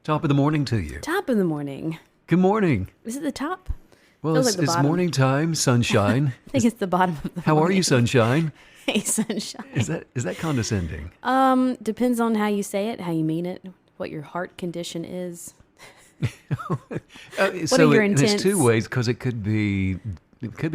Top of the morning to you. Top of the morning. Good morning. Is it the top? Well, Feels it's, like the it's bottom. morning time, sunshine. I think it's the bottom of the How are morning. you, sunshine? Hey, sunshine. Is that condescending? Depends on how you say it, how you mean it, what your heart condition is. What are your It's intents? two ways because it could be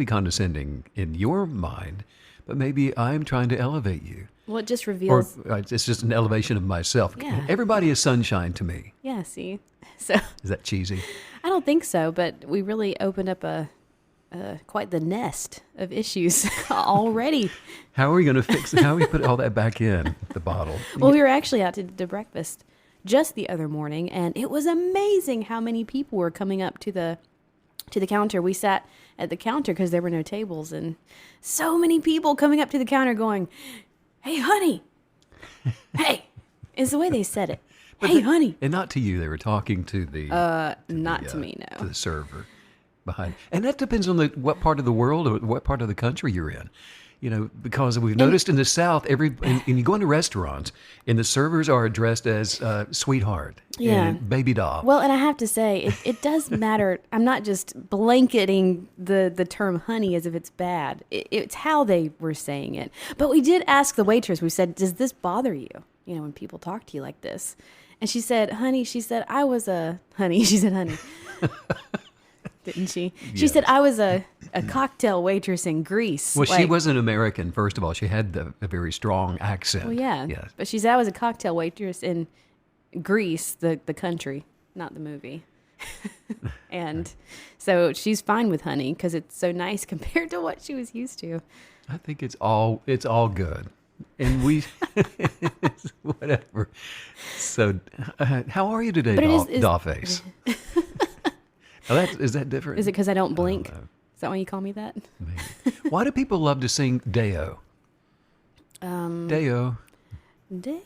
condescending in your mind, but maybe I'm trying to elevate you, Well, it just or reveals. it's just an elevation of myself. Yeah. Everybody is sunshine to me. Yeah, see? So Is that cheesy? I don't think so, but we really opened up quite the nest of issues already. How are we going to fix it? How are we put all that back in the bottle? Well, we were actually out to breakfast just the other morning, and it was amazing how many people were coming up to the counter. We sat at the counter because there were no tables, and so many people coming up to the counter going, "Hey, honey, hey," is the way they said it. Hey, honey. And not to you. They were talking to the Not to me, to no. the server behind. And that depends on what part of the world or what part of the country you're in. You know, because we've noticed in the South, and you go into restaurants, and the servers are addressed as sweetheart Yeah. and baby doll. Well, and I have to say, it does matter. I'm not just blanketing the term honey as if it's bad. It's how they were saying it. But we did ask the waitress, we said, "Does this bother you? You know, when people talk to you like this?" And she said, "Honey," she said, "I was a," honey, she said, "honey." Didn't she? She Yes. said, "I was a cocktail waitress in Greece." Well, she Like, wasn't American, first of all. She had a very strong accent. Well, yeah. Yes. But she said, "I was a cocktail waitress in Greece, the country, not the movie." And so she's fine with honey because it's so nice compared to what she was used to. I think it's all good. And we, whatever. So, how are you today, But it is- Dollface? Is that different? Is it because I don't blink? know. Is that why you call me that? Maybe. Why do people love to sing Deo? Deo. Deo.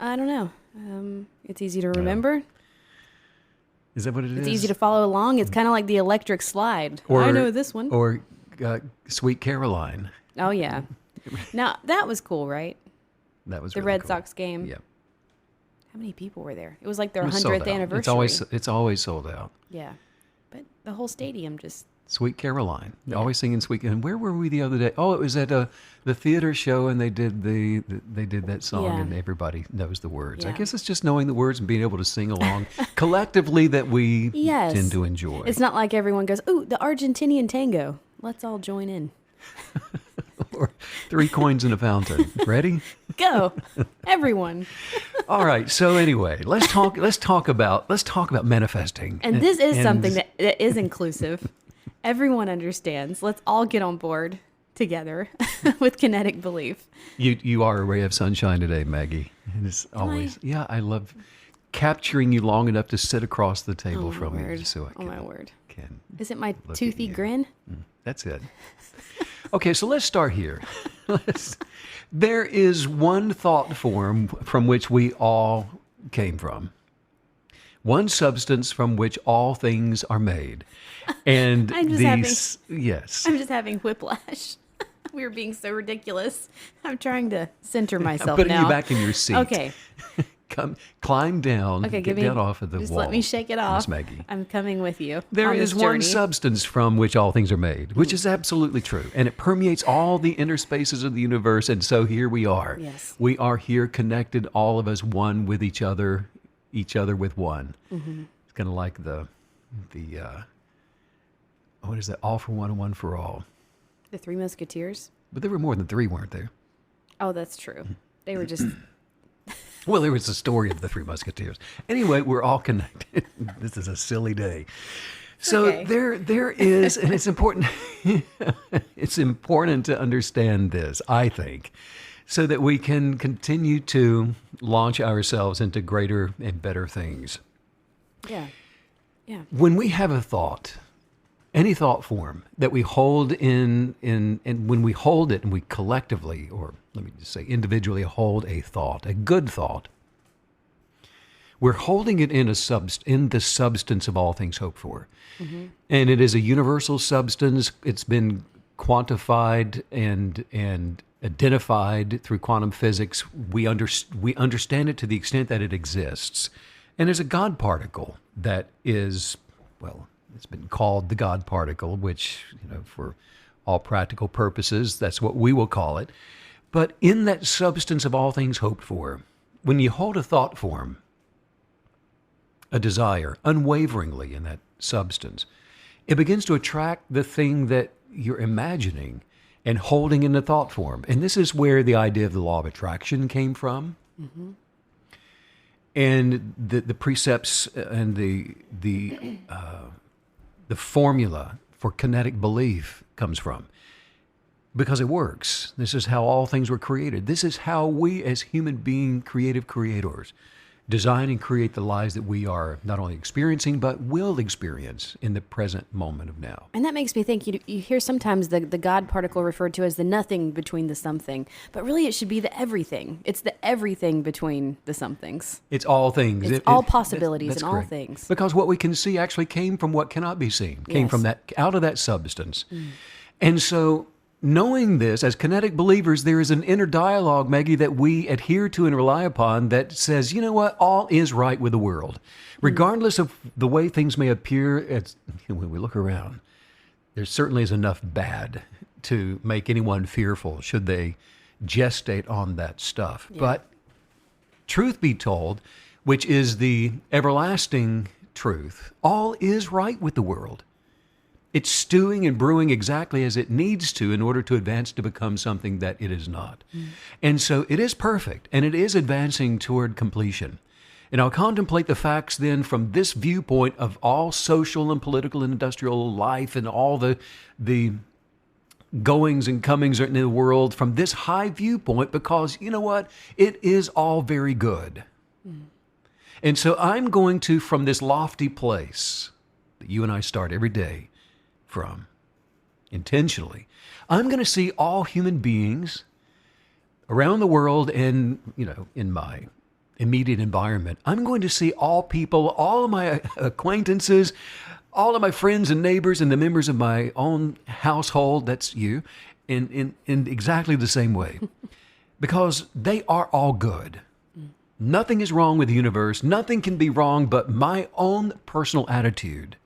I don't know. It's easy to remember. Is that what it is? It's easy to follow along. It's kind of like the electric slide. Or, I know this one. Or Sweet Caroline. Oh, yeah. Now, that was cool, right? That was The really Red cool. Sox game. Yeah. How many people were there? It was like their It was sold 100th out. anniversary. It's always sold out. Yeah. But the whole stadium just... Sweet Caroline. They're always singing Sweet. And where were we the other day? Oh, it was at the theater show, and they did that song, Yeah. and everybody knows the words. I Yeah. guess it's just knowing the words and being able to sing along collectively that we Yes. tend to enjoy. It's not like everyone goes, "Ooh, the Argentinian tango. Let's all join in." Or 3 coins in a fountain. Ready? Go, everyone. All right. So anyway, let's talk about manifesting. And this is and- something that is inclusive. Everyone understands. Let's all get on board together with kinetic belief. You are a ray of sunshine today, Maggie. And it's always I love capturing you long enough to sit across the table Oh, my from you, word. so I Oh, my word. can. Is it my at toothy you. grin? That's it. Okay, so let's start here. There is one thought form from which we all came from. One substance from which all things are made. And I'm just yes. I'm just having whiplash. We were being so ridiculous. I'm trying to center I'm myself putting now. you back in your seat. Okay. Climb down. Okay, get down off of the just wall. let me shake it off. Miss Maggie. I'm coming with you. There on is this one journey. substance from which all things are made, which is absolutely true. And it permeates all the inner spaces of the universe. And so here we are. Yes. We are here connected, all of us one with each other with one. Mm-hmm. It's kind of like the what is that? All for one and one for all. The Three Musketeers. But there were more than 3, weren't there? Oh, that's true. They were just Well, there was the story of the 3 Musketeers. Anyway, we're all connected. This is a silly day. So Okay. there is, and it's important. It's important to understand this, I think, so that we can continue to launch ourselves into greater and better things. yeah. When we have a thought, any thought form that we hold and when we hold it and we collectively, or let me just say individually, hold a thought, a good thought, we're holding it in the substance of all things hoped for. Mm-hmm. And it is a universal substance. It's been quantified and identified through quantum physics. We understand it to the extent that it exists. And there's a God particle that is, well, it's been called the God particle, which, for all practical purposes, that's what we will call it. But in that substance of all things hoped for, when you hold a thought form, a desire, unwaveringly in that substance, it begins to attract the thing that you're imagining and holding in the thought form. And this is where the idea of the law of attraction came from. Mm-hmm. And the precepts and the formula for kinetic belief comes from. Because it works. This is how all things were created. This is how we as human being creative creators design and create the lives that we are not only experiencing, but will experience in the present moment of now. And that makes me think, you hear sometimes the God particle referred to as the nothing between the something, but really it should be the everything. It's the everything between the somethings. It's all things. It's all possibilities and all correct. things. Because what we can see actually came from what cannot be seen, came from that, out of that substance. And so, knowing this, as kinetic believers, there is an inner dialogue, Maggie, that we adhere to and rely upon that says, you know what, all is right with the world. Regardless of the way things may appear, when we look around, there certainly is enough bad to make anyone fearful should they gestate on that stuff. Yeah. But truth be told, which is the everlasting truth, all is right with the world. It's stewing and brewing exactly as it needs to in order to advance to become something that it is not. And so it is perfect, and it is advancing toward completion. And I'll contemplate the facts then from this viewpoint of all social and political and industrial life and all the goings and comings in the world from this high viewpoint, because you know what? It is all very good. And so I'm going to, from this lofty place that you and I start every day, from intentionally, I'm going to see all human beings around the world and, in my immediate environment. I'm going to see all people, all of my acquaintances, all of my friends and neighbors and the members of my own household, that's you, in exactly the same way. Because they are all good. Nothing is wrong with the universe. Nothing can be wrong but my own personal attitude.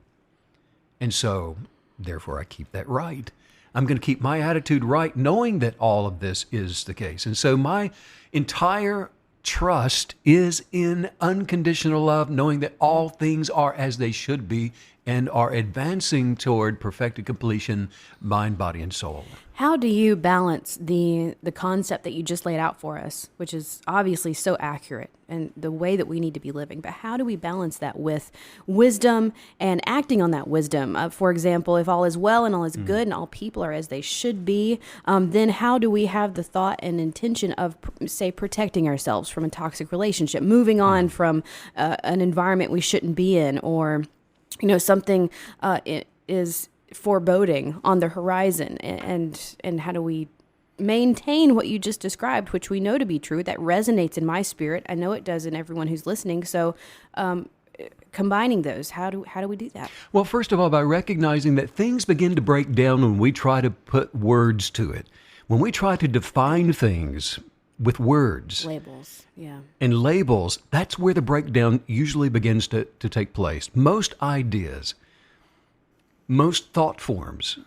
And so, therefore, I keep that right. I'm going to keep my attitude right, knowing that all of this is the case. And so my entire trust is in unconditional love, knowing that all things are as they should be and are advancing toward perfected completion, mind, body, and soul. How do you balance the concept that you just laid out for us, which is obviously so accurate and the way that we need to be living, but how do we balance that with wisdom and acting on that wisdom? For example, if all is well and all is good and all people are as they should be, then how do we have the thought and intention of, say, protecting ourselves from a toxic relationship, moving on from an environment we shouldn't be in, or something is foreboding on the horizon, and how do we maintain what you just described, which we know to be true, that resonates in my spirit. I know it does in everyone who's listening. So combining those, how do we do that? Well, first of all, by recognizing that things begin to break down when we try to put words to it. When we try to define things with words. Labels, yeah. And labels, that's where the breakdown usually begins to take place. Most ideas, most thought forms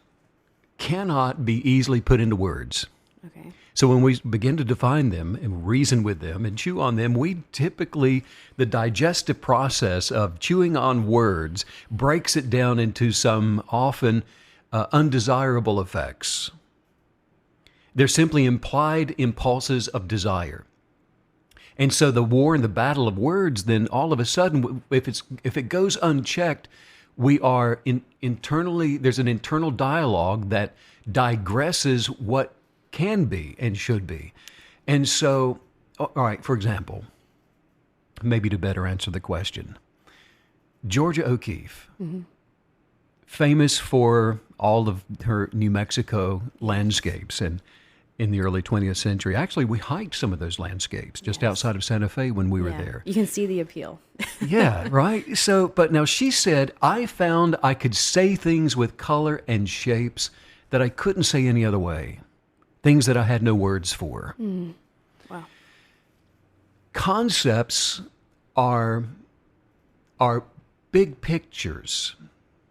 cannot be easily put into words. Okay. So when we begin to define them and reason with them and chew on them, we typically, the digestive process of chewing on words breaks it down into some often undesirable effects. They're simply implied impulses of desire. And so the war and the battle of words, then all of a sudden, if it goes unchecked, we are internally, there's an internal dialogue that digresses what can be and should be. And so, all right, for example, maybe to better answer the question, Georgia O Keeffe, famous for all of her New Mexico landscapes, and in the early 20th century. Actually, we hiked some of those landscapes just outside of Santa Fe when we were there. You can see the appeal. Yeah, right? So, but now she said, I found I could say things with color and shapes that I couldn't say any other way. Things that I had no words for. Wow. Concepts are are big pictures,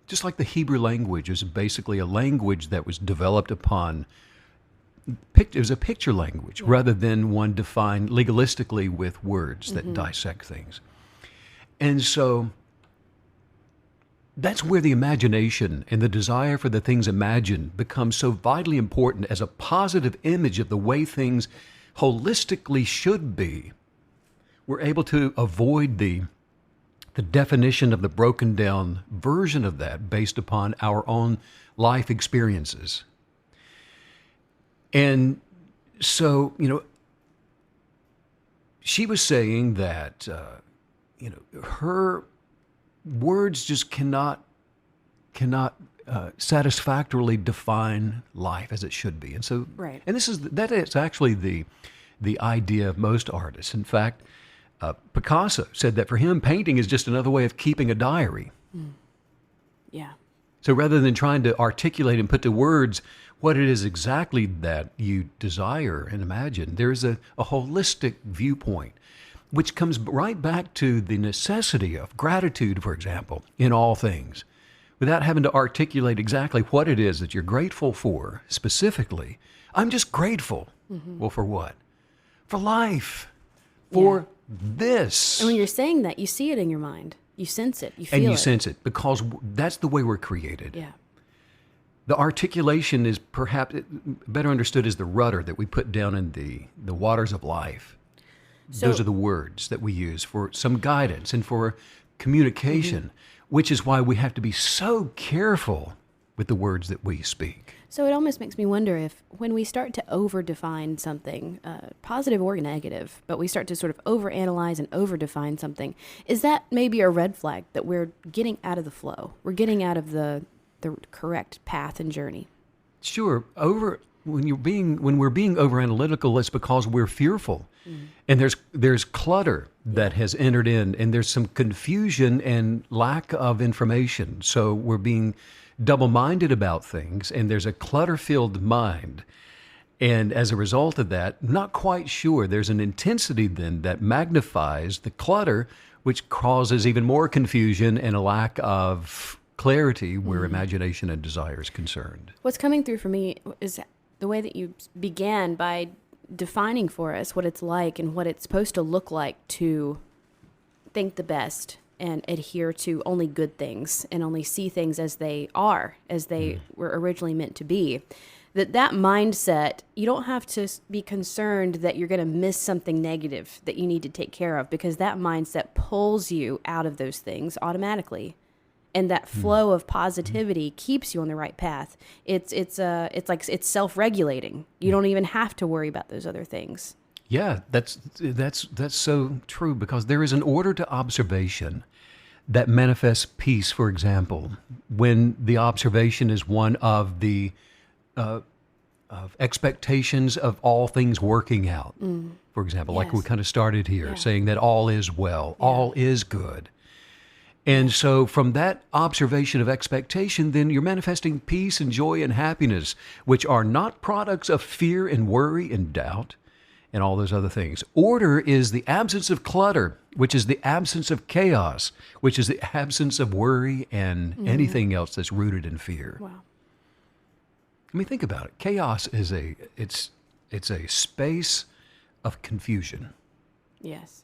just like the Hebrew language is basically a language that was developed upon, it was a picture language rather than one defined legalistically with words that dissect things. And so that's where the imagination and the desire for the things imagined becomes so vitally important as a positive image of the way things holistically should be. We're able to avoid the definition of the broken down version of that based upon our own life experiences. And so, she was saying that, her words just cannot satisfactorily define life as it should be. And so, Right. and that is actually the idea of most artists. In fact, Picasso said that for him, painting is just another way of keeping a diary. Yeah. So rather than trying to articulate and put to words what it is exactly that you desire and imagine, there's a holistic viewpoint, which comes right back to the necessity of gratitude, for example, in all things. Without having to articulate exactly what it is that you're grateful for specifically, I'm just grateful. Well, for what? For life. For this. And when you're saying that, you see it in your mind. You sense it. You feel it. And you sense it because that's the way we're created. Yeah. The articulation is perhaps better understood as the rudder that we put down in the waters of life. Those are the words that we use for some guidance and for communication, which is why we have to be so careful with the words that we speak. So it almost makes me wonder if when we start to over-define something, positive or negative, but we start to sort of over-analyze and over-define something, is that maybe a red flag that we're getting out of the flow? We're getting out of the correct path and journey? Sure. When we're being over-analytical, it's because we're fearful. And there's clutter that has entered in, and there's some confusion and lack of information. So we're being double-minded about things, and there's a clutter-filled mind. And as a result of that, not quite sure, there's an intensity then that magnifies the clutter, which causes even more confusion and a lack of clarity where imagination and desire is concerned. What's coming through for me is the way that you began by defining for us what it's like and what it's supposed to look like to think the best and adhere to only good things and only see things as they are, as they were originally meant to be. That mindset, you don't have to be concerned that you're going to miss something negative that you need to take care of, because that mindset pulls you out of those things automatically. And that flow of positivity keeps you on the right path. It's self-regulating. You don't even have to worry about those other things. Yeah, that's so true, because there is an order to observation that manifests peace, for example, when the observation is one of the of expectations of all things working out. For example, like we kind of started here, saying that all is well, all is good. And so from that observation of expectation, then you're manifesting peace and joy and happiness, which are not products of fear and worry and doubt and all those other things. Order is the absence of clutter, which is the absence of chaos, which is the absence of worry and anything else that's rooted in fear. Wow. I mean, think about it. Chaos is it's a space of confusion. Yes.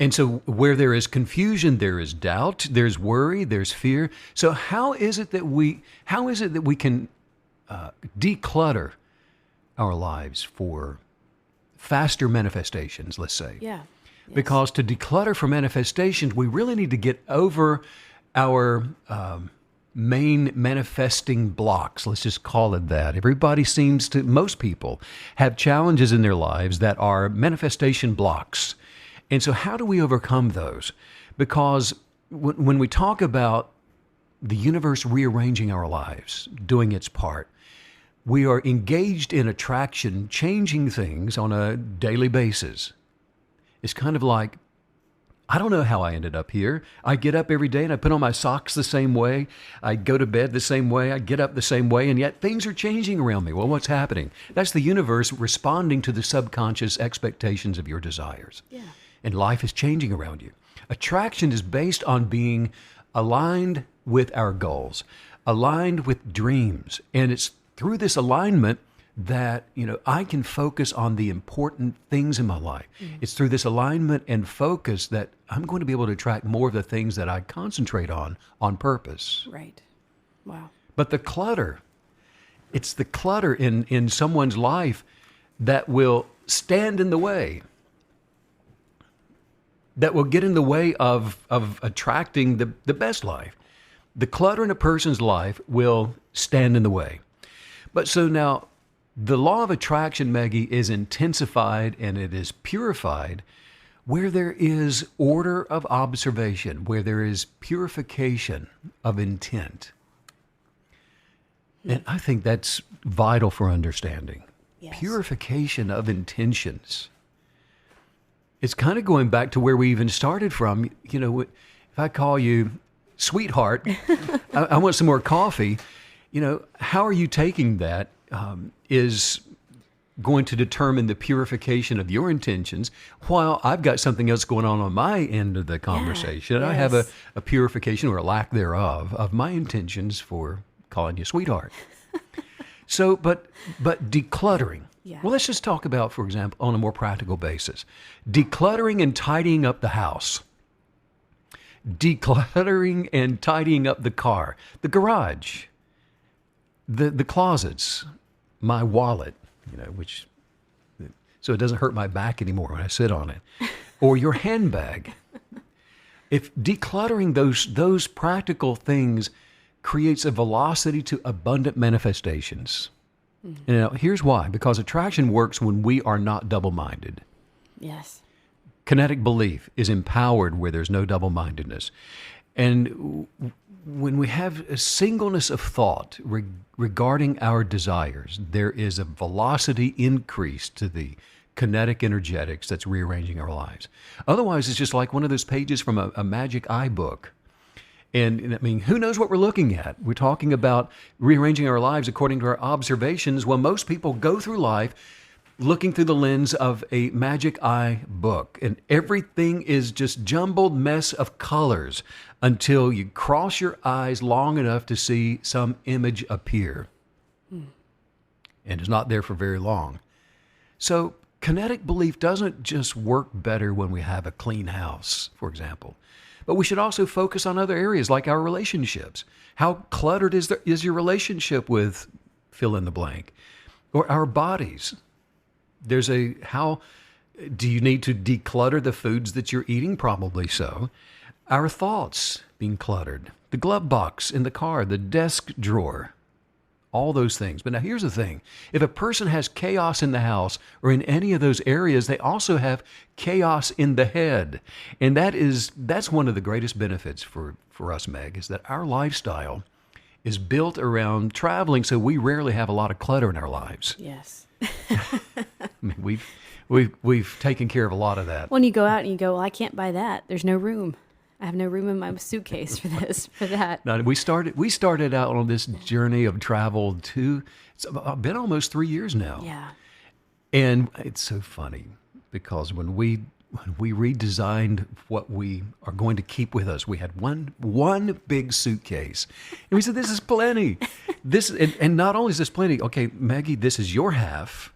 And so where there is confusion, there is doubt, there's worry, there's fear. So how is it that we can declutter our lives for faster manifestations, let's say? Yeah. Yes. Because to declutter for manifestations, we really need to get over our main manifesting blocks. Let's just call it that. Most people have challenges in their lives that are manifestation blocks. And so how do we overcome those? Because when we talk about the universe rearranging our lives, doing its part, we are engaged in attraction, changing things on a daily basis. It's kind of like, I don't know how I ended up here. I get up every day and I put on my socks the same way. I go to bed the same way. I get up the same way, and yet things are changing around me. Well, what's happening? That's the universe responding to the subconscious expectations of your desires. Yeah. And life is changing around you. Attraction is based on being aligned with our goals, aligned with dreams. And it's through this alignment that, I can focus on the important things in my life. It's through this alignment and focus that I'm going to be able to attract more of the things that I concentrate on purpose. Right. Wow. But it's the clutter in someone's life that will stand in the way, that will get in the way of attracting the best life. The clutter in a person's life will stand in the way. But so now, the law of attraction, Maggie, is intensified and it is purified where there is order of observation, where there is purification of intent. And I think that's vital for understanding. Yes. Purification of intentions. It's kind of going back to where we even started from. If I call you sweetheart, I want some more coffee. How are you taking that is going to determine the purification of your intentions, while I've got something else going on my end of the conversation. Yeah, I have yes. a purification or a lack thereof of my intentions for calling you sweetheart. So, but decluttering. Yeah. Well, let's just talk about, for example, on a more practical basis, decluttering and tidying up the house, decluttering and tidying up the car, the garage, the closets, my wallet, which, so it doesn't hurt my back anymore when I sit on it, or your handbag. If decluttering those practical things creates a velocity to abundant manifestations. Mm-hmm. Here's why. Because attraction works when we are not double-minded. Yes. Kinetic belief is empowered where there's no double-mindedness. And when we have a singleness of thought regarding our desires, there is a velocity increase to the kinetic energetics that's rearranging our lives. Otherwise, it's just like one of those pages from a magic eye book. And I mean, who knows what we're looking at? We're talking about rearranging our lives according to our observations. Well, most people go through life looking through the lens of a magic eye book, and everything is just jumbled mess of colors until you cross your eyes long enough to see some image appear. And it's not there for very long. So kinetic belief doesn't just work better when we have a clean house, for example. But we should also focus on other areas like our relationships. How cluttered is your relationship with fill in the blank? Or our bodies. How do you need to declutter the foods that you're eating? Probably so. Our thoughts being cluttered. The glove box in the car, the desk drawer. All those things. But now here's the thing. If a person has chaos in the house or in any of those areas, they also have chaos in the head. And that's one of the greatest benefits for us, Meg, is that our lifestyle is built around traveling, so we rarely have a lot of clutter in our lives. Yes. I mean, we've taken care of a lot of that. When you go out and you go, well, I can't buy that. There's no room. I have no room in my suitcase for this, for that. Now, we started out on this journey of travel it's been almost 3 years now. Yeah. And it's so funny because when we redesigned what we are going to keep with us, we had one big suitcase. And we said, this is plenty. And not only is this plenty, okay, Maggie, this is your half.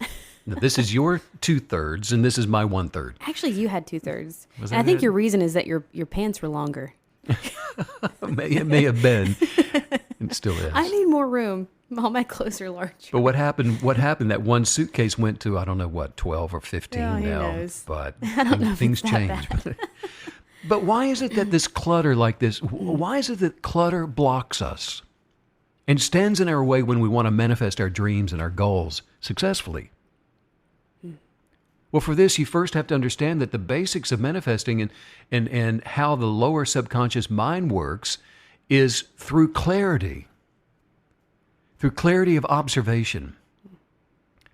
This is your 2/3, and this is my 1/3. Actually, you had 2/3. Was And that I think it? your reason is that your pants were longer. It may have been. It still is. I need more room. All my clothes are large. But what happened? That one suitcase went to, I don't know what, 12 or 15 Oh, who now. knows? But I don't know if things it's that change. bad. But why is it that this clutter like this, why is it that clutter blocks us and stands in our way when we want to manifest our dreams and our goals successfully? Well, for this, you first have to understand that the basics of manifesting and how the lower subconscious mind works is through clarity of observation.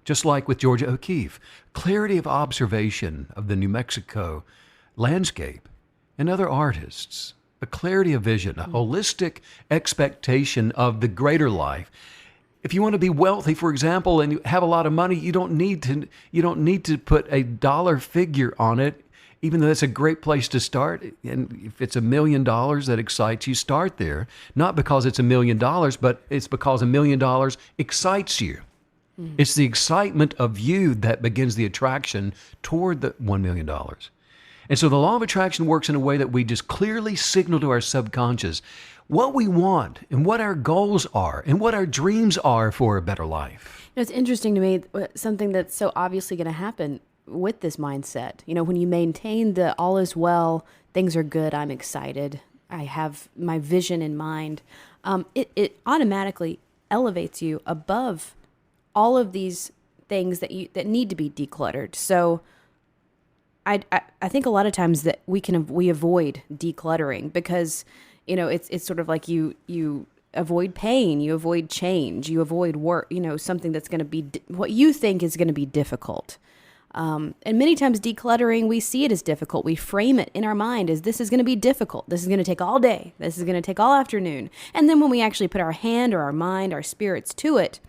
Just like with Georgia O'Keeffe, clarity of observation of the New Mexico landscape and other artists, a clarity of vision, a holistic expectation of the greater life. If you want to be wealthy, for example, and you have a lot of money, you don't need to put a dollar figure on it. even though that's a great place to start. And if it's $1 million that excites you, start there. Not because it's $1 million, but it's because $1 million excites you. It's the excitement of you that begins the attraction toward the $1 million. And so the law of attraction works in a way that we just clearly signal to our subconscious what we want and what our goals are and what our dreams are for a better life. It's interesting to me, something that's so obviously going to happen with this mindset. When you maintain the all is well, things are good, I'm excited, I have my vision in mind, it automatically elevates you above all of these things that need to be decluttered. So I think a lot of times that we avoid decluttering because it's sort of like you avoid pain, you avoid change, you avoid work, something that's going to be what you think is going to be difficult. And many times decluttering, we see it as difficult. We frame it in our mind as this is going to be difficult. This is going to take all day. This is going to take all afternoon. And then when we actually put our hand or our mind, our spirits to it,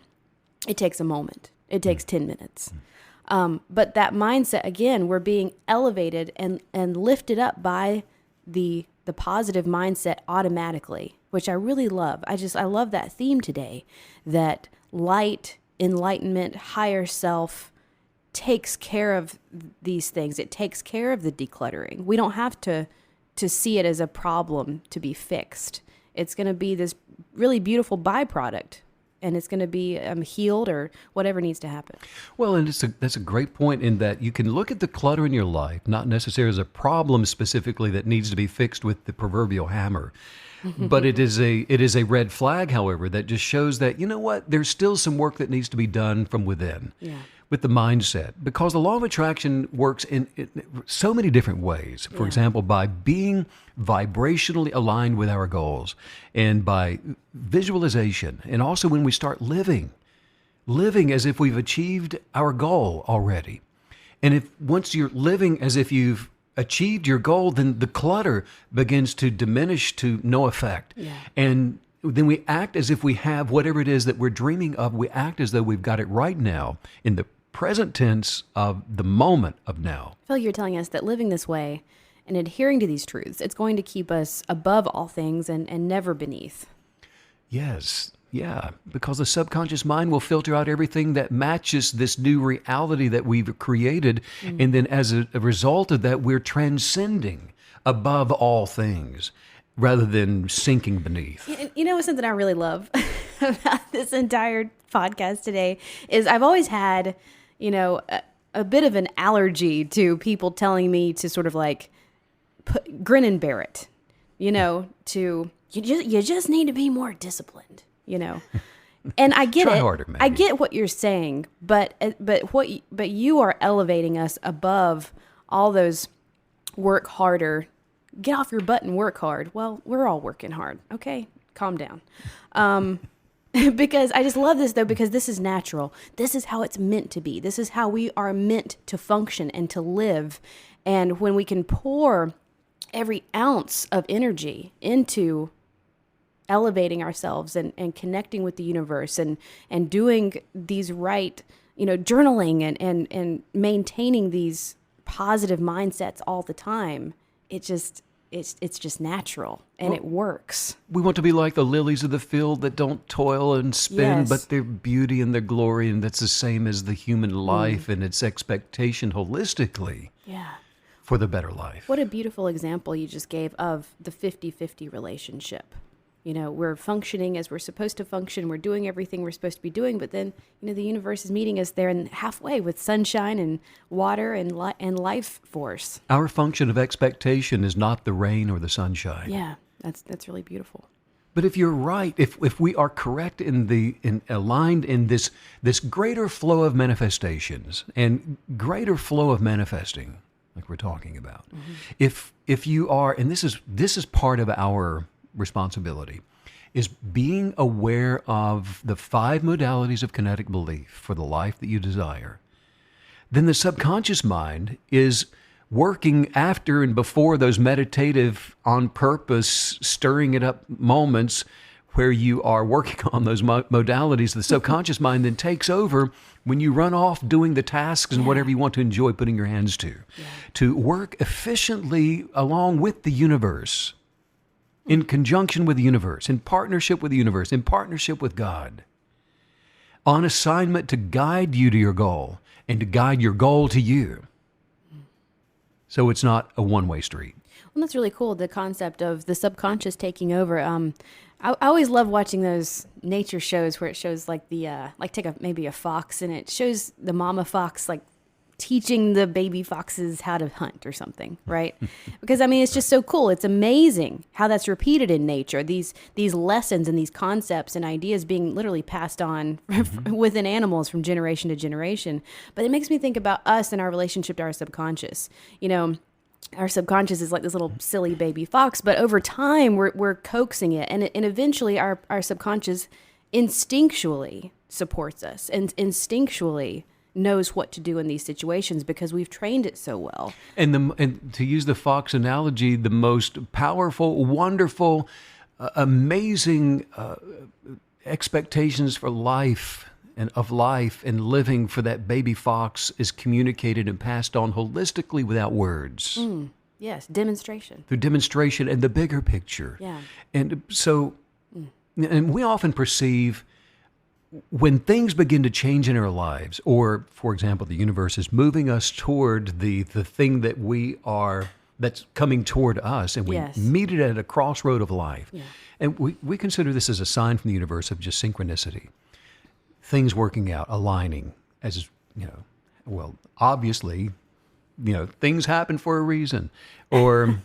it takes a moment. It takes 10 minutes. But that mindset, again, we're being elevated and lifted up by the positive mindset automatically, which I really love. I love that theme today, that light, enlightenment, higher self takes care of these things. It takes care of the decluttering. We don't have to see it as a problem to be fixed. It's going to be this really beautiful byproduct, and it's going to be healed or whatever needs to happen. Well, and that's a great point in that you can look at the clutter in your life, not necessarily as a problem specifically that needs to be fixed with the proverbial hammer. But it is a red flag, however, that just shows that, you know what, there's still some work that needs to be done from within. Yeah. With the mindset, because the law of attraction works in so many different ways. For example, by being vibrationally aligned with our goals and by visualization, and also when we start living as if we've achieved our goal already. And once you're living as if you've achieved your goal, then the clutter begins to diminish to no effect. Yeah. And then we act as if we have whatever it is that we're dreaming of. We act as though we've got it right now in the present tense of the moment of now. I feel like you're telling us that living this way and adhering to these truths, it's going to keep us above all things and never beneath. Yes. Yeah. Because the subconscious mind will filter out everything that matches this new reality that we've created. And then as a result of that, we're transcending above all things, rather than sinking beneath. Something I really love about this entire podcast today is I've always had, a bit of an allergy to people telling me to sort of like grin and bear it, you just need to be more disciplined, And I get Try it. Harder, maybe. I get what you're saying, but you are elevating us above all those work harder, get off your butt and work hard. Well, we're all working hard. Okay, calm down. Because I just love this, though, because this is natural. This is how it's meant to be. This is how we are meant to function and to live. And when we can pour every ounce of energy into elevating ourselves and connecting with the universe and doing these right, journaling and maintaining these positive mindsets all the time, it's just natural and it works. We want to be like the lilies of the field that don't toil and spin, but their beauty and their glory, and that's the same as the human life and its expectation holistically for the better life. What a beautiful example you just gave of the 50-50 relationship. We're functioning as we're supposed to function. We're doing everything we're supposed to be doing, but then, the universe is meeting us there and halfway with sunshine and water and life force. Our function of expectation is not the rain or the sunshine. Yeah, that's really beautiful. But if you're right, if we are correct in aligned in this greater flow of manifestations and greater flow of manifesting, like we're talking about, if you are, and this is part of our responsibility, is being aware of the 5 modalities of kinetic belief for the life that you desire, then the subconscious mind is working after and before those meditative, on purpose, stirring it up moments where you are working on those modalities. The subconscious mind then takes over when you run off doing the tasks and whatever you want to enjoy putting your hands to work efficiently along with the universe, in conjunction with the universe, in partnership with the universe, in partnership with God, on assignment to guide you to your goal and to guide your goal to you. So it's not a one-way street. Well, that's really cool, the concept of the subconscious taking over. I always love watching those nature shows where it shows like maybe a fox, and it shows the mama fox like teaching the baby foxes how to hunt or something, right? Because I mean, it's just so cool. It's amazing how that's repeated in nature. These lessons and these concepts and ideas being literally passed on within animals from generation to generation. But it makes me think about us and our relationship to our subconscious. You know, our subconscious is like this little silly baby fox, but over time we're coaxing it, and eventually our subconscious instinctually supports us and instinctually knows what to do in these situations because we've trained it so well. And to use the fox analogy, the most powerful, wonderful, amazing expectations for life and living for that baby fox is communicated and passed on holistically without words. Yes, demonstration. Through demonstration and the bigger picture. Yeah. And so, and we often perceive when things begin to change in our lives, or, for example, the universe is moving us toward the thing that's coming toward us, and we meet it at a crossroad of life. Yeah. And we consider this as a sign from the universe of just synchronicity. Things working out, aligning, as, well, obviously, things happen for a reason, or,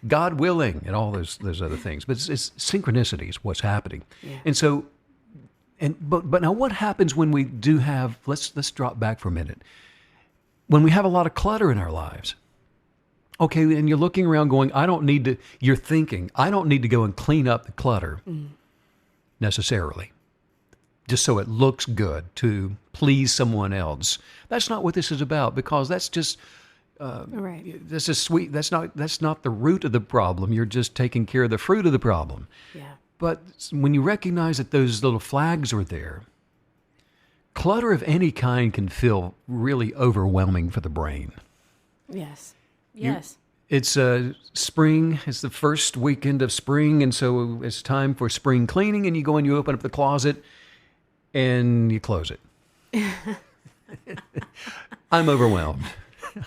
God willing, and all those other things. But it's synchronicity is what's happening. Yeah. And so, but now what happens when we do have, let's drop back for a minute. When we have a lot of clutter in our lives, okay, and you're looking around going, you're thinking, I don't need to go and clean up the clutter necessarily, just so it looks good to please someone else. That's not what this is about, because that's just, this is sweet. That's not the root of the problem. You're just taking care of the fruit of the problem. Yeah. But when you recognize that those little flags are there, clutter of any kind can feel really overwhelming for the brain. Yes. It's spring. It's the first weekend of spring, and so it's time for spring cleaning, and you go and you open up the closet, and you close it. I'm overwhelmed.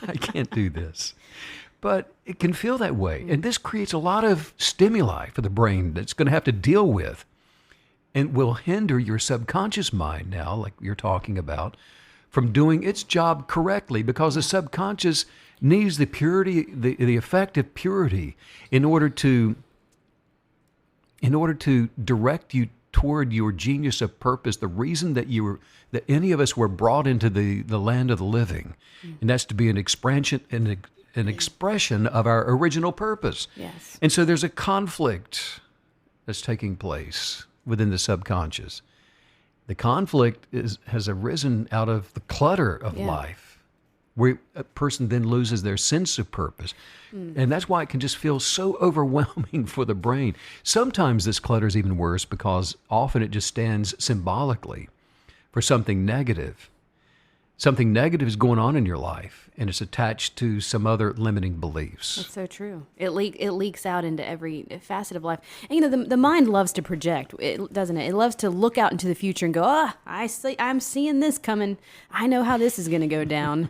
I can't do this. But it can feel that way. And this creates a lot of stimuli for the brain that's going to have to deal with, and will hinder your subconscious mind now, like you're talking about, from doing its job correctly, because the subconscious needs the purity, the effect of purity in order to direct you toward your genius of purpose, the reason that any of us were brought into the land of the living. And that's to be an expression of our original purpose. Yes. And so there's a conflict that's taking place within the subconscious. The conflict has arisen out of the clutter of life, where a person then loses their sense of purpose. And that's why it can just feel so overwhelming for the brain. Sometimes this clutter is even worse because often it just stands symbolically for something negative. Something negative is going on in your life, and it's attached to some other limiting beliefs. That's so true. It leaks out into every facet of life. And the mind loves to project, doesn't it? It loves to look out into the future and go, I'm seeing this coming. I know how this is going to go down.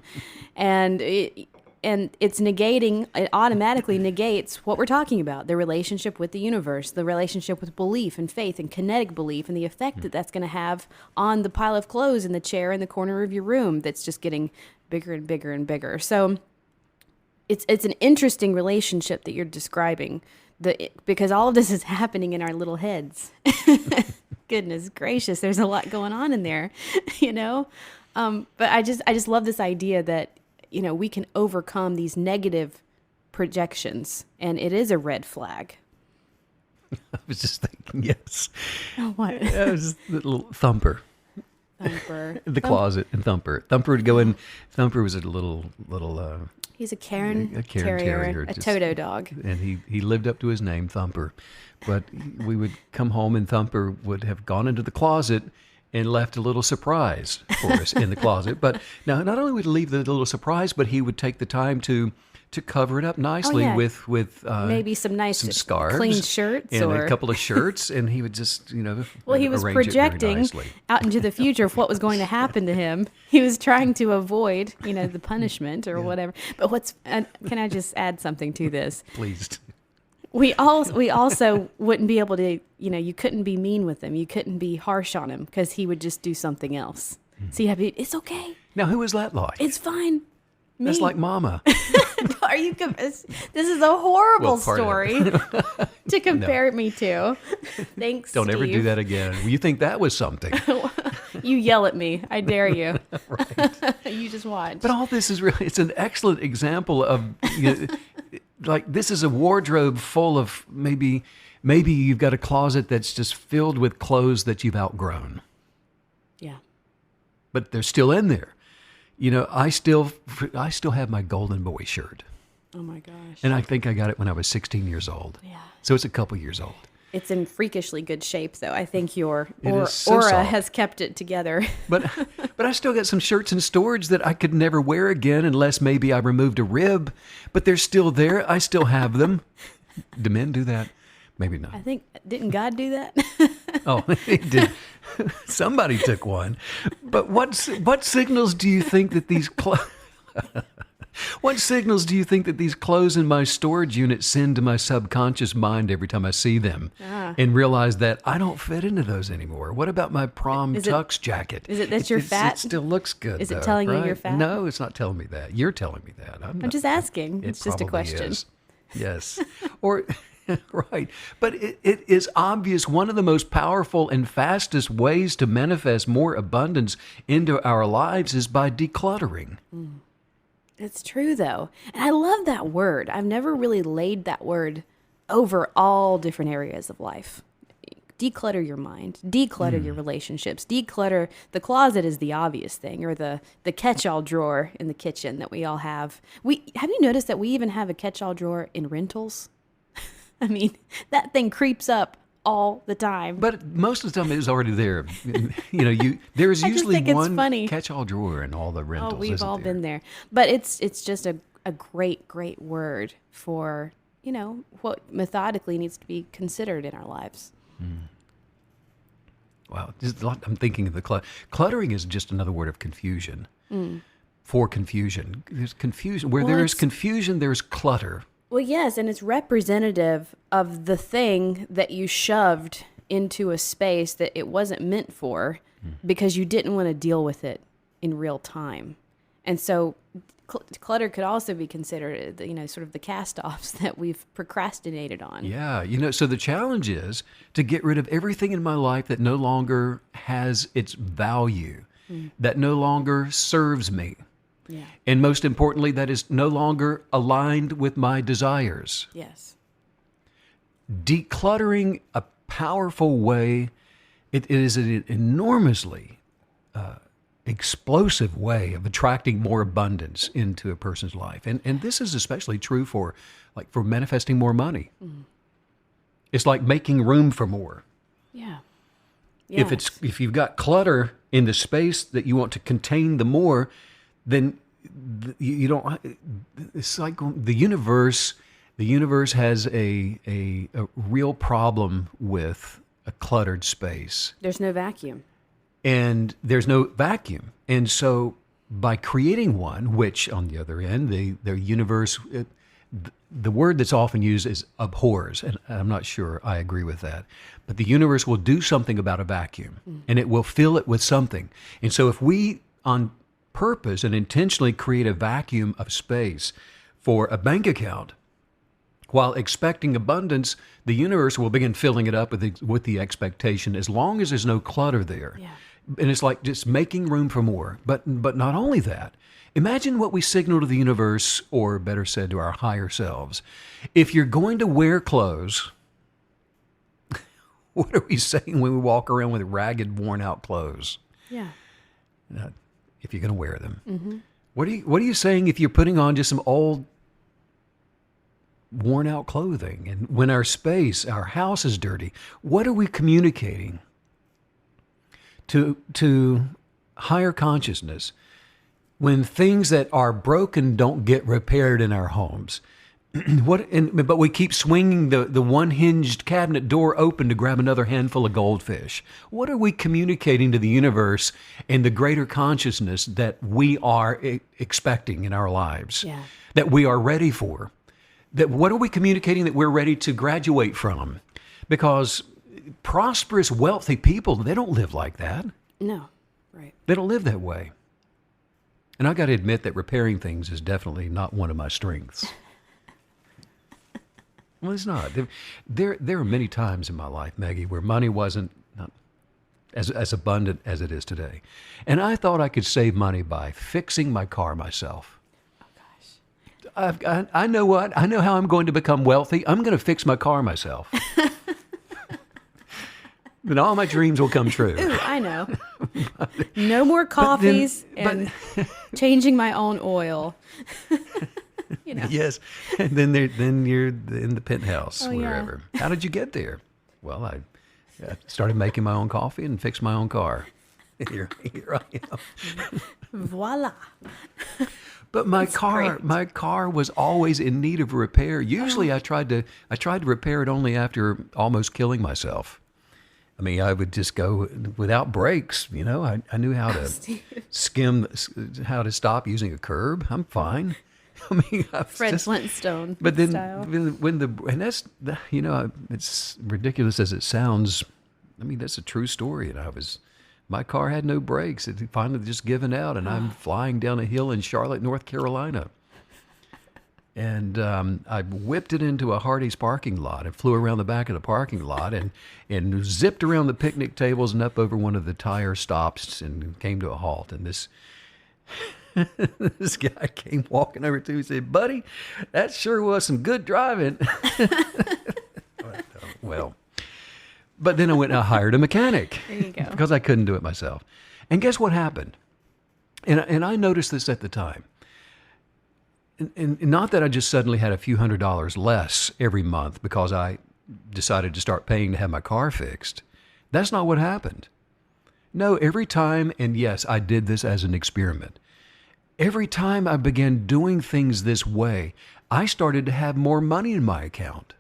And it automatically negates what we're talking about, the relationship with the universe, the relationship with belief and faith and kinetic belief, and the effect that that's going to have on the pile of clothes in the chair in the corner of your room that's just getting bigger and bigger and bigger. So it's an interesting relationship that you're describing, because all of this is happening in our little heads. Goodness gracious, there's a lot going on in there, But I just love this idea that, we can overcome these negative projections, and it is a red flag. I was just thinking, yes. Oh, what? It was just the little Thumper. The closet and Thumper. Thumper would go in. Thumper was a little. He's a Cairn Terrier, a Toto dog. And he lived up to his name, Thumper. But we would come home, and Thumper would have gone into the closet and left a little surprise for us in the closet. But now, not only would he leave the little surprise, but he would take the time to cover it up nicely yeah. with Maybe some nice some scarves, clean shirts and or a couple of shirts, and he would just well, he was arrange it very projecting nicely. out into the future of what was going to happen to him. He was trying to avoid, the punishment or whatever. But can I just add something to this? Please. We also wouldn't be able to, you couldn't be mean with him. You couldn't be harsh on him because he would just do something else. So you have to be, it's okay. Now, who was that like? It's fine. Me. That's like Mama. Are you? This is a horrible Well, part of story to compare me to. Thanks. Don't ever do Steve. that again. You think that was something? You yell at me. I dare you. Right. You just watch. But all this is it's an excellent example of, like, this is a wardrobe full of maybe you've got a closet that's just filled with clothes that you've outgrown. Yeah. But they're still in there. I still have my Golden Boy shirt. Oh my gosh. And I think I got it when I was 16 years old. Yeah. So it's a couple years old. It's in freakishly good shape, though. I think your It is so aura soft. has kept it together. But I still got some shirts in storage that I could never wear again unless maybe I removed a rib. But they're still there. I still have them. Do men do that? Maybe not. I think, didn't God do that? Oh, he did. Somebody took one. But what signals do you think that these what signals do you think that these clothes in my storage unit send to my subconscious mind every time I see them and realize that I don't fit into those anymore? What about my prom tux jacket? Is it that you're fat? It still looks good. Is it telling you you're fat? No, it's not telling me that. You're telling me that. I'm just asking. It's just a probably question. is. Yes. Or right. But it is obvious one of the most powerful and fastest ways to manifest more abundance into our lives is by decluttering. It's true, though. And I love that word. I've never really laid that word over all different areas of life. Declutter your mind, declutter your relationships, declutter. The closet is the obvious thing, or the catch-all drawer in the kitchen that we all have. Have you noticed that we even have a catch-all drawer in rentals? I mean, that thing creeps up all the time. But most of the time it is already there. There's I just usually think it's one funny. catch-all drawer in all the rentals. Oh, we've isn't all there? been there. But it's just a great, great word for, what methodically needs to be considered in our lives. Wow. I'm thinking of the cluttering is just another word of confusion. For confusion. There's confusion. Where there is confusion, there's clutter. Well, yes, and it's representative of the thing that you shoved into a space that it wasn't meant for because you didn't want to deal with it in real time. And so clutter could also be considered, sort of the cast-offs that we've procrastinated on. Yeah. So the challenge is to get rid of everything in my life that no longer has its value, that no longer serves me. Yeah. And most importantly, that is no longer aligned with my desires. Yes. Decluttering, a powerful way, it is an enormously explosive way of attracting more abundance into a person's life. And this is especially true for manifesting more money. It's like making room for more. Yeah. If you've got clutter in the space that you want to contain the more, then you don't. It's like the universe. The universe has a real problem with a cluttered space. There's no vacuum. And there's no vacuum. And so by creating one, which on the other end, the universe, the word that's often used is abhors, and I'm not sure I agree with that. But the universe will do something about a vacuum, and it will fill it with something. And so if we, on purpose and intentionally create a vacuum of space for a bank account, while expecting abundance, the universe will begin filling it up with the expectation, as long as there's no clutter there. Yeah. And it's like just making room for more. But not only that, imagine what we signal to the universe, or better said, to our higher selves. If you're going to wear clothes, what are we saying when we walk around with ragged, worn out clothes? Yeah. If you're going to wear them. What are you saying if you're putting on just some old, worn out clothing? And when our house is dirty, what are we communicating to higher consciousness, when things that are broken don't get repaired in our homes, but we keep swinging the one hinged cabinet door open to grab another handful of goldfish. What are we communicating to the universe and the greater consciousness that we are expecting in our lives? Yeah. That we are ready for? That what are we communicating that we're ready to graduate from? Because prosperous, wealthy people, they don't live like that. No, right. They don't live that way. And I got to admit that repairing things is definitely not one of my strengths. Well, it's not. There are many times in my life, Maggie, where money wasn't not as abundant as it is today. And I thought I could save money by fixing my car myself. Oh, gosh. I know what? I know how I'm going to become wealthy. I'm going to fix my car myself. Then all my dreams will come true. Ooh, I know. No more coffees and changing my own oil. You know. Yes, and then you're in the penthouse, Oh, yeah. wherever. How did you get there? Well, I started making my own coffee and fixed my own car. Here I am. Voila. But my That's car, great. my car was always in need of repair. Usually, I tried to repair it only after almost killing myself. I mean, I would just go without brakes. You know, I knew how to how to stop using a curb. I'm fine. I mean, I was Fred just, Flintstone But then style. and that's, you know, it's ridiculous as it sounds. I mean, that's a true story. And my car had no brakes. It had finally just given out, and I'm flying down a hill in Charlotte, North Carolina. And I whipped it into a Hardee's parking lot. It flew around the back of the parking lot and zipped around the picnic tables and up over one of the tire stops and came to a halt. And this this guy came walking over to me and said, "Buddy, that sure was some good driving." Well, but then I went and I hired a mechanic. There you go. Because I couldn't do it myself. And guess what happened? And I noticed this at the time. And not that I just suddenly had a few $100s less every month because I decided to start paying to have my car fixed. That's not what happened. No, every time, and yes, I did this as an experiment. Every time I began doing things this way, I started to have more money in my account.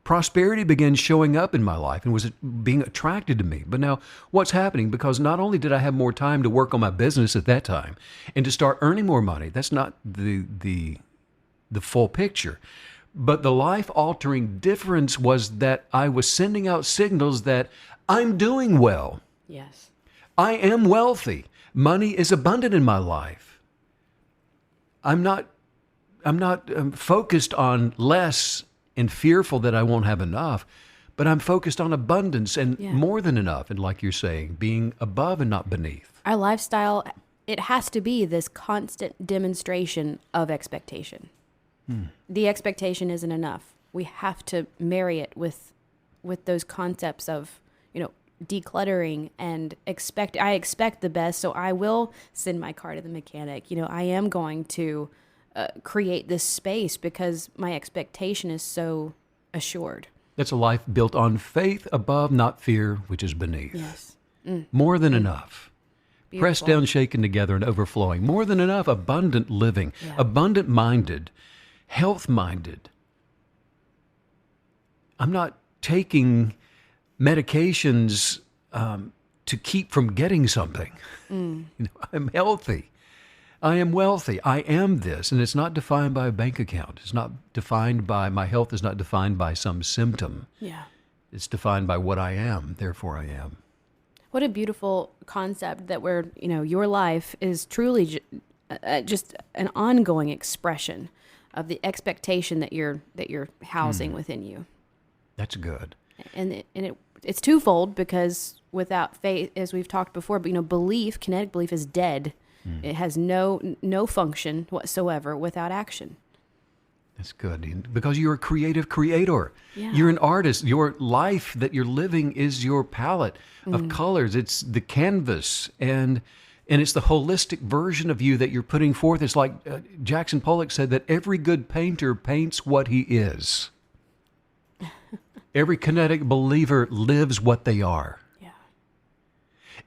Prosperity began showing up in my life and was being attracted to me. But now what's happening? Because not only did I have more time to work on my business at that time and to start earning more money, that's not the full picture. But the life-altering difference was that I was sending out signals that I'm doing well. Yes. I am wealthy. Money is abundant in my life. I'm not focused on less and fearful that I won't have enough, but I'm focused on abundance and more than enough. And like you're saying, being above and not beneath. Our lifestyle, it has to be this constant demonstration of expectation. The expectation isn't enough. We have to marry it with those concepts of, you know, decluttering and I expect the best, so I will send my car to the mechanic. You know, I am going to create this space because my expectation is so assured. That's a life built on faith above, not fear, which is beneath. Yes. More than enough. Beautiful. Pressed down, shaken together, and overflowing. More than enough. Abundant living. Yeah. Abundant minded. Health minded. I'm not taking medications to keep from getting something. You know, I'm healthy. I am wealthy. I am this. And it's not defined by a bank account. It's not defined by, my health is not defined by some symptom. Yeah. It's defined by what I am. Therefore, I am. What a beautiful concept that your life is truly just an ongoing expression of the expectation that you're housing within you. That's good. And it's twofold, because without faith, as we've talked before, but belief, kinetic belief, is dead. It has no function whatsoever without action. That's good. Because you're a creative creator. Yeah. You're an artist. Your life that you're living is your palette of colors. It's the canvas, and it's the holistic version of you that you're putting forth. It's like Jackson Pollock said, that every good painter paints what he is. Every kinetic believer lives what they are. Yeah.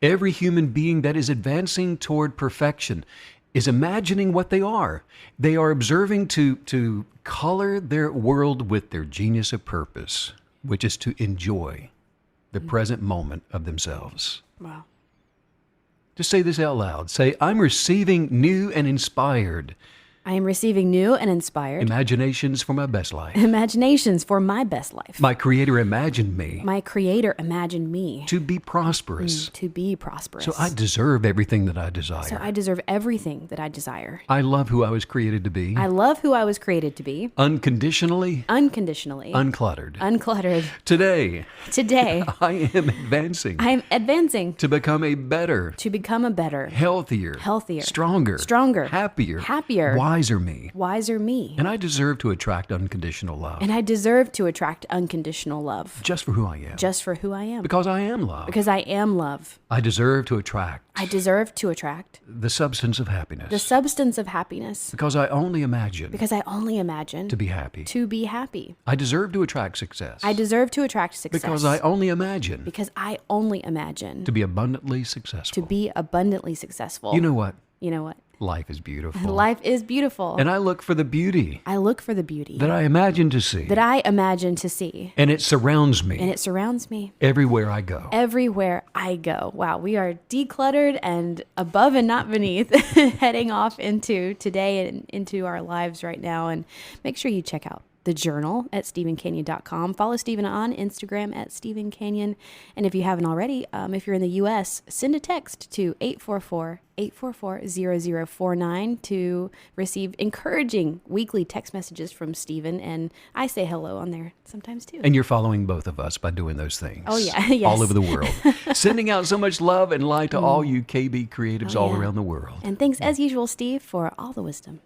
Every human being that is advancing toward perfection is imagining what they are. They are observing to color their world with their genius of purpose, which is to enjoy the present moment of themselves. Wow. Just say this out loud. Say, I'm receiving new and inspired I am receiving new and inspired imaginations for my best life. imaginations for my best life. My Creator imagined me My Creator imagined me to be prosperous. to be prosperous. So I deserve everything that I desire. So I deserve everything that I desire. I love who I was created to be. I love who I was created to be, Unconditionally, unconditionally, uncluttered. uncluttered. Today, Today, I am advancing I am advancing to become a better, to become a better, healthier, healthier, stronger, happier, wiser me. wiser me. And I deserve to attract unconditional love And I deserve to attract unconditional love just for who I am. just for who I am. Because I am love. Because I am love. I deserve to attract I deserve to attract the substance of happiness. the substance of happiness. Because I only imagine Because I only imagine to be happy. to be happy. I deserve to attract success. I deserve to attract success. Because I only imagine Because I only imagine to be abundantly successful. to be abundantly successful. You know what? You know what? Life is beautiful. Life is beautiful. And I look for the beauty I look for the beauty that I imagine to see. that I imagine to see. And it surrounds me And it surrounds me everywhere I go. everywhere I go. Wow, we are decluttered and above and not beneath, heading off into today and into our lives right now. And make sure you check out the journal at StephenCanyon.com. Follow Stephen on Instagram at Stephen Canyon. And if you haven't already, if you're in the U.S., send a text to 844-844-0049 to receive encouraging weekly text messages from Stephen. And I say hello on there sometimes too. And you're following both of us by doing those things. Oh, yeah. Yes. All over the world. Sending out so much love and light to all you KB creatives all yeah. around the world. And thanks as usual, Steve, for all the wisdom.